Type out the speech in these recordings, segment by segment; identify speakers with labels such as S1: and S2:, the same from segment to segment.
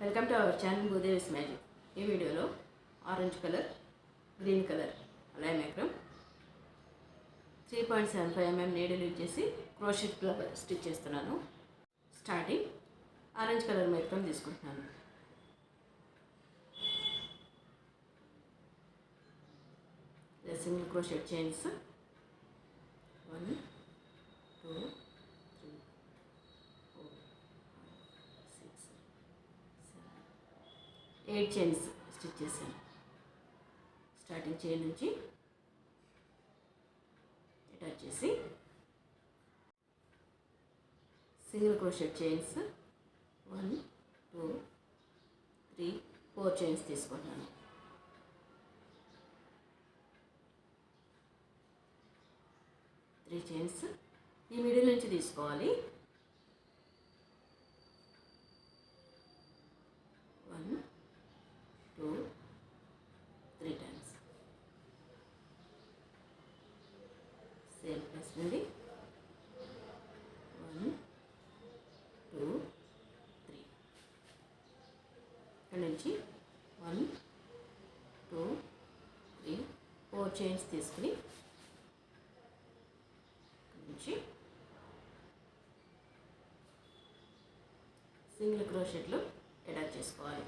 S1: Welcome to our channel Bhudevi's magic. ఈ వీడియోలో orange colour, green colour line మేకరం 3.75 mm needle use చేసి crochet flower stitch చేస్తున్నాను. Starting orange colour మేకరం తీసుకుంటున్నాను. Single crochet chains 1 2 8 chains stitch చేశాను. స్టార్టింగ్ చైన్ నుంచి అటాచ్ చేసి సింగిల్ క్రోషెట్ చైన్స్ 1 2 3 4 చైన్స్ తీసుకుంటున్నాను. త్రీ చైన్స్ ఈ మిడిల్ నుంచి తీసుకోవాలి. 1 2 3 టైమ్స్ సేమ్ ప్లేస్ నుండి 1 2 3 ఇక్కడ నుంచి 1 2 3 4 చైన్స్ తీసుకుని సింగిల్ క్రోషెట్లో అటాచ్ చేసుకోవాలి.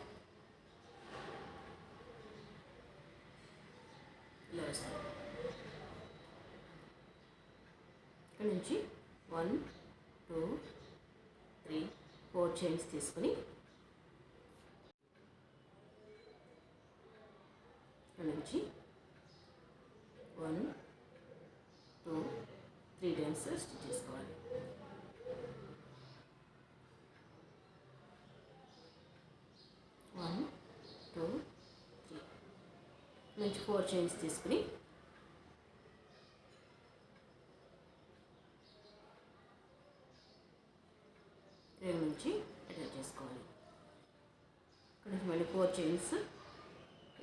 S1: ఇలా వస్తుంది. ఇక్కడ నుంచి 1 2 3 4 చైన్స్ తీసుకుని ఇక్కడ నుంచి 1 2 3 టైమ్స్ స్టిచ్ చేసుకోవాలి. 1 2 3 నుంచి 4 చైన్స్ తీసుకుని రేవు నుంచి అటాచ్ చేసుకోవాలి. ఇక్కడ నుంచి మళ్ళీ 4 చైన్స్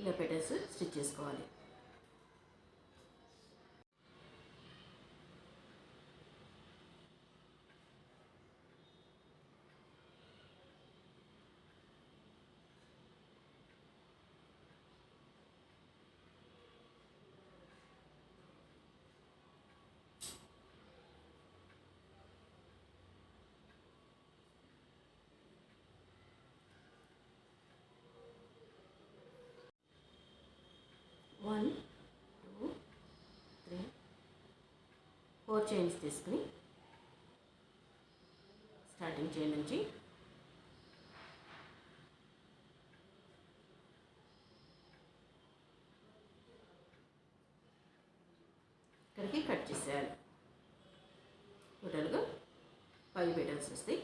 S1: ఇలా పెట్టేసి స్టిచ్ చేసుకోవాలి. వన్ 2 3 4 చైన్స్ తీసుకుని స్టార్టింగ్ చైన్ నుంచి ఇక్కడికి కట్ చేసేయాలి. టోటల్గా 5 పెటల్స్ వస్తాయి.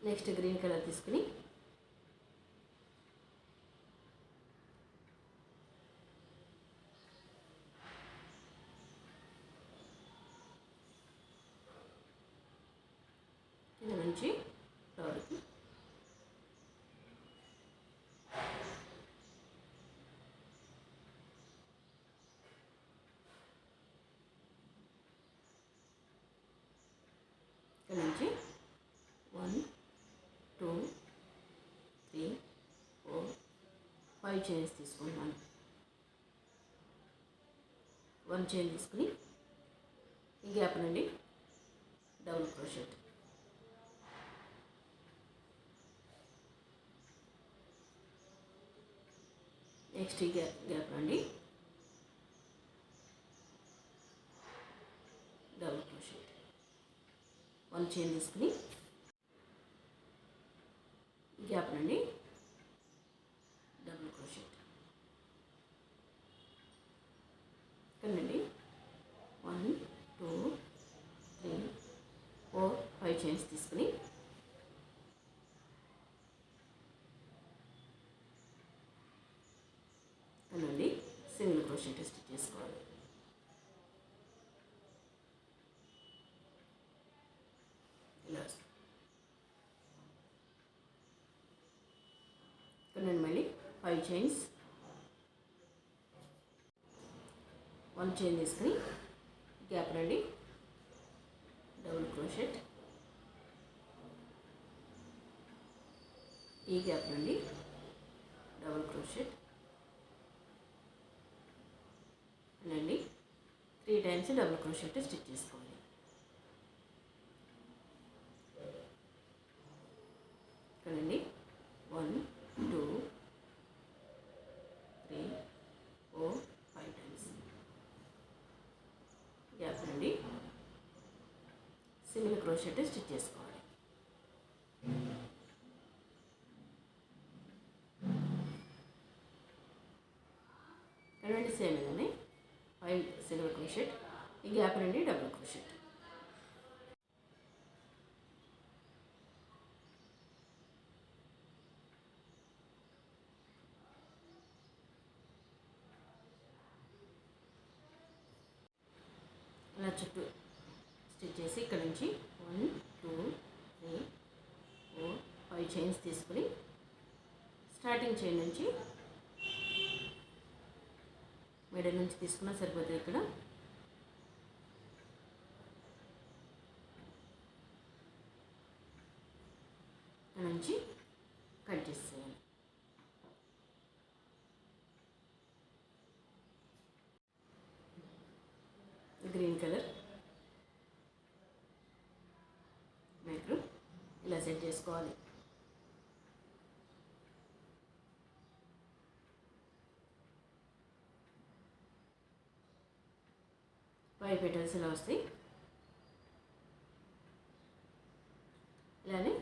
S1: నెక్స్ట్ గ్రీన్ కలర్ తీసుకుని కింద నుంచి ఫ్లవర్కి ఇక్కడ నుంచి 1 2 3 4 5 చైన్స్ తీసుకుంటున్నాను. 1 చైన్ తీసుకుని ఈ గ్యాప్ నుండి డబుల్ క్రోషెట్, నెక్స్ట్ ఈ గ్యాప్ నుండి డబుల్ క్రోషెట్, 1 చైన్ తీసుకుని గ్యాప్ నుండి డబుల్ క్రోషెట్, ఇక్కడ నుండి 1 2 3 4 5 చైన్స్ తీసుకుని క్రోషెట్ స్టిచ్ చేసుకోవాలి. ఇలా వస్తుంది. ఇక్కడ నేను మళ్ళీ 5 చైన్స్, 1 చైన్ తీసుకుని గ్యాప్ నుండి డబుల్ క్రోషెట్, ఈ గ్యాప్ నుండి డబుల్ క్రోషెట్ అండి 3 టైమ్స్ డబుల్ క్రోషెట్ స్టిచ్ చేసుకోవాలి. ఇక్కడండి 1 2 3 4 5 టైమ్స్ గ్యాప్ నుండి సింగిల్ క్రోషెట్ స్టిచ్ చేసుకోవాలి. ఇక్కడండి సేమ్ ఇదని 5 సింగిల్ క్రోషెట్, ఈ గ్యాప్ నుండి డబుల్ క్రోషెట్. ఇలా చుట్టూ స్టిచ్ చేసి ఇక్కడ నుంచి 1 2 3 4 5 చైన్స్ తీసుకుని స్టార్టింగ్ చైన్ నుంచి మిడిల్ నుంచి తీసుకున్నా సరిపోతుంది. ఇక్కడ నుంచి కట్ చేసేయాలి. గ్రీన్ కలర్ మైక్రో ఇలా సెట్ చేసుకోవాలి. ఫైవ్ పెటల్స్ ఇలా వస్తాయి. ఇలానే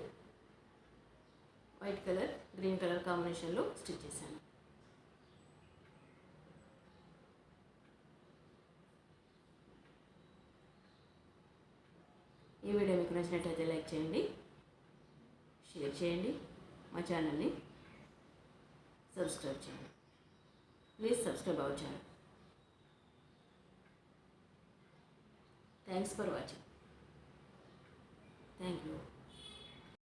S1: వైట్ కలర్ గ్రీన్ కలర్ కాంబినేషన్లో స్టిచ్ చేశాను. ఈ వీడియో మీకు నచ్చినట్లయితే లైక్ చేయండి, షేర్ చేయండి, మా ఛానల్ని సబ్స్క్రైబ్ చేయండి. Please subscribe our channel. Thanks for watching. Thank you.